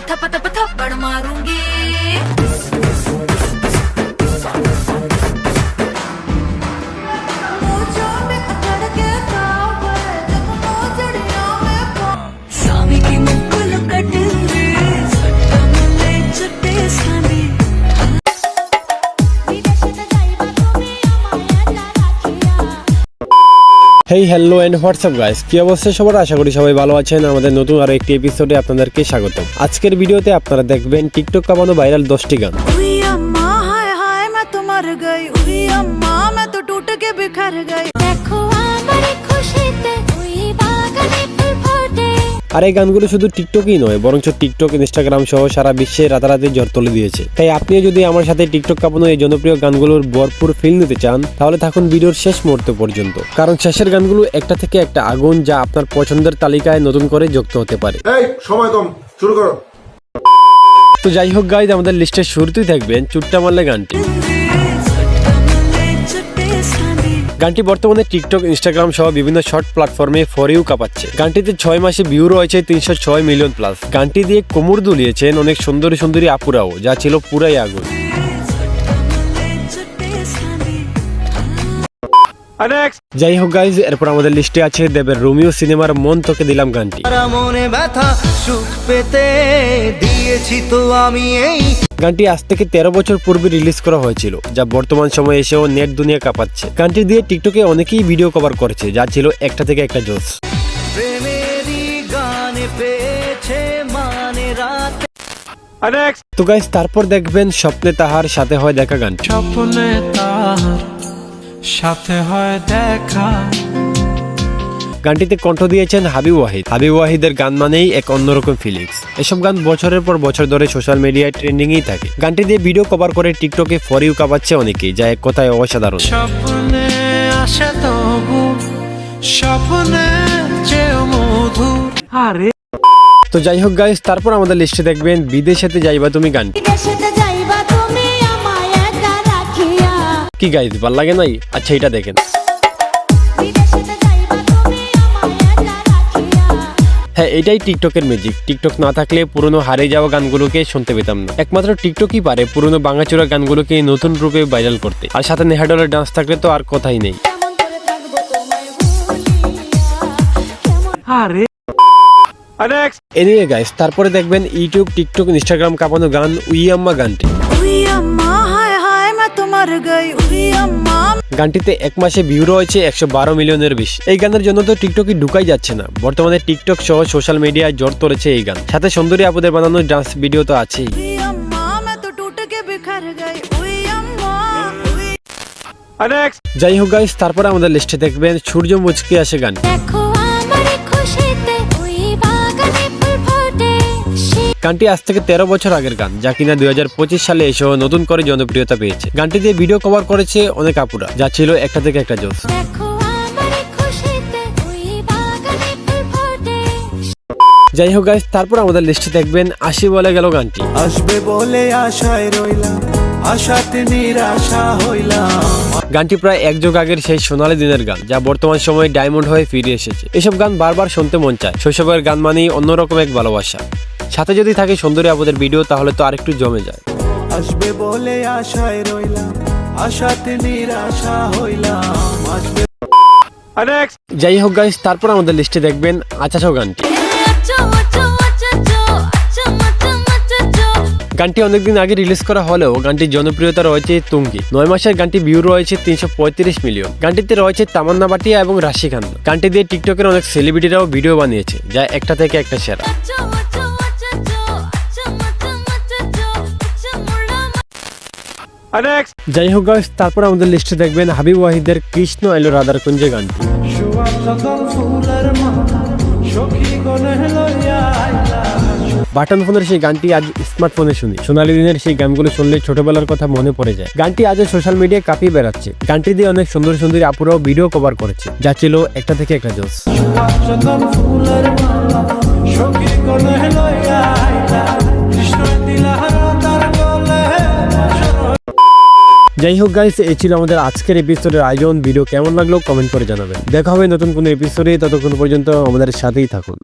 थप्पड़ मारूंगी। Hey hello and WhatsApp guys, কি অবস্থা সবার? আশা করি সবাই ভালো আছেন। আমাদের নতুন আরো একটি এপিসোডে আপনাদেরকে স্বাগতম। আজকের ভিডিওতে আপনারা দেখবেন টিকটক কাঁপানো ভাইরাল 10টি গান। আর এই গানগুলো শুধু টিকটকই নয়, বরঞ্চ টিকটক, ইনস্টাগ্রাম সহ সারা বিশ্বে রাতারাতি ঝড় তুলে দিয়েছে। তাই আপনিও যদি আমার সাথে টিকটক কাঁপানো এই জনপ্রিয় গানগুলোর ভরপুর ফিল নিতে চান, তাহলে থাকুন ভিডিওর শেষ মুহূর্ত পর্যন্ত, কারণ শেষের গানগুলো একটা থেকে একটা আগুন, যা আপনার পছন্দের তালিকায় নতুন করে যুক্ত হতে পারে। সময় কম, শুরু করো। তো যাই হোক গাইজ, আমাদের লিস্টের শুরুতেই থাকবেন চুট্টা মারলে গানটি। গানটি বর্তমানে টিকটক, ইনস্টাগ্রাম সহ বিভিন্ন শর্ট প্ল্যাটফর্মে ফর ইউ কাঁপাচ্ছে। গানটিতে 6 মাসে ভিউ রয়েছে 306 মিলিয়ন প্লাস। গানটি দিয়ে কোমর দুলিয়েছেন অনেক সুন্দরী সুন্দরী আপুরাও, যা ছিল পুরাই আগুন। যাই হোক গাইজ, এরপর আমাদের লিস্টে আছে দেবের রোমিও সিনেমার মন তোকে দিলাম গানটি। মনে ব্যথা সুখ পেতে দিয়েছি তো আমি এই। গানটি আজ থেকে 13 বছর পূর্বে রিলিজ করা হয়েছিল, যা বর্তমান সময়ে এসেও নেট দুনিয়া কাঁপাচ্ছে। গানটি দিয়ে টিকটকে অনেকেই ভিডিও কভার করেছে, যা ছিল একটা থেকে একটা জোস। প্রেমেরই গানে পেয়েছে মানে রাতে। তো গাইজ, তারপর দেখবেন স্বপ্নে তাহার সাথে হয় দেখা গানটি। স্বপ্নে তাহার সাথে হয় দেখা। গানটিতে কণ্ঠ দিয়েছেন হাবিব ওয়াহিদ। হাবিব ওয়াহিদের গান মানেই এক অন্যরকম ফিলিংস। এসব গান বছরের পর বছর ধরে সোশ্যাল মিডিয়ায় ট্রেন্ডিংই থাকে। গানটি দিয়ে ভিডিও কভার করে টিকটকে ফর ইউ কাঁপাচ্ছে অনেকেই, যা এক কথায় অসাধারণ। স্বপ্নে আসে তবু স্বপ্নে চেয়েও মধুর। আরে তো যাই হোক গাইস, তারপর আমাদের লিস্টে দেখবেন বিদেশেতে যাইবা তুমি গানটি। কি গাইস, ভাল লাগে নাই? আচ্ছা, এটা দেখেন। হ্যাঁ, এটাই টিকটকের ম্যাজিক। টিকটক না থাকলে পুরনো হারিয়ে যাওয়া গানগুলোকে শুনতে পেতাম না। একমাত্র টিকটকই পারে পুরনো ভাঙাচোরা গানগুলোকে নতুন রূপে ভাইরাল করতে। আর সাথে নেহাডলের ডান্স থাকলে তো আর কথাই নেই। আরে এনিওয়ে গাইস, তারপরে দেখবেন ইউটিউব, টিকটক, ইনস্টাগ্রাম কাঁপানো গান উই আম্মা গানটি। গানটিতে 1 মাসে ভিউ রয়েছে 112 মিলিয়নের বেশি। এই গানের জন্য তো টিকটকে ঢুকাই যাচ্ছে না। বর্তমানে টিকটক সহ সোশ্যাল মিডিয়ায় জোর ধরেছে এই গান। সাথে সুন্দরী আপুদের বানানো ডান্স ভিডিও তো আছেই। যাই হোক গাইস, তারপরে আমাদের লিস্টে দেখবেন সূর্য মুচকি আসে গান। গানটি আজ থেকে 13 বছর আগের গান, যা কিনা 2025 সালে এসেও নতুন করে জনপ্রিয়তা পেয়েছে। গানটি দিয়ে ভিডিও কভার করেছে অনেক আপুরা, যা ছিল একটা থেকে একটা জোস। যাই হোক গাইস, তারপর আমাদের লিস্টে দেখবেন আসি বলে গেল গানটি। আসবে বলে আশায় রইলাম, আশাতে নিরাশা হইলাম। গানটি প্রায় 1 যুগ আগের সেই সোনালী দিনের গান, যা বর্তমান সময়ে ডায়মন্ড হয়ে ফিরে এসেছে। এসব গান বারবার শুনতে মন চায়। শৈশবের গান মানেই অন্যরকম এক ভালোবাসা। সাথে যদি থাকে সুন্দরী আপুদের ভিডিও, তাহলে তো আরেকটু জমে যায়। আসবে বলে আশায় রইলাম, আশাতে নিরাশা হইলাম। আসবে। যাই হোক গাইস, তারপর আমাদের লিস্টে দেখবেন আচাছো গানটি। গানটি অনেকদিন আগে রিলিজ করা হলেও গানটির জনপ্রিয়তা রয়েছে তুঙ্গি। 9 মাসের গানটি ভিউ রয়েছে 335 মিলিয়ন। গানটিতে রয়েছে তামান্না ভাটিয়া এবং রাশি খান। গানটি দিয়ে টিকটকের অনেক সেলিব্রিটিরাও ভিডিও বানিয়েছে, যা একটা থেকে একটা সেরা। যাই হোক গাইস, তারপর আমাদের লিস্টে দেখবেন হাবিব ওয়াহিদের কৃষ্ণ এলো রাধার কুঞ্জে গানটি। বাটন ফোনের সেই গানটি আজ স্মার্টফোনে শুনি। সোনালী দিনের সেই গানগুলো শুনলে ছোটবেলার কথা মনে পড়ে যায়। গানটি আজও সোশ্যাল মিডিয়ায় কাঁপিয়ে বেড়াচ্ছে। গানটি দিয়ে অনেক সুন্দর সুন্দরী আপুরাও ভিডিও কভার করেছে, যা ছিল একটা থেকে একটা জোস। যাই হোক গাইস, এই ছিল আমাদের আজকের এপিসোডের আয়োজন। ভিডিও কেমন লাগলো কমেন্ট করে জানাবেন। দেখা হবে নতুন কোনো এপিসোডে। ততক্ষণ পর্যন্ত আমাদের সাথেই থাকুন।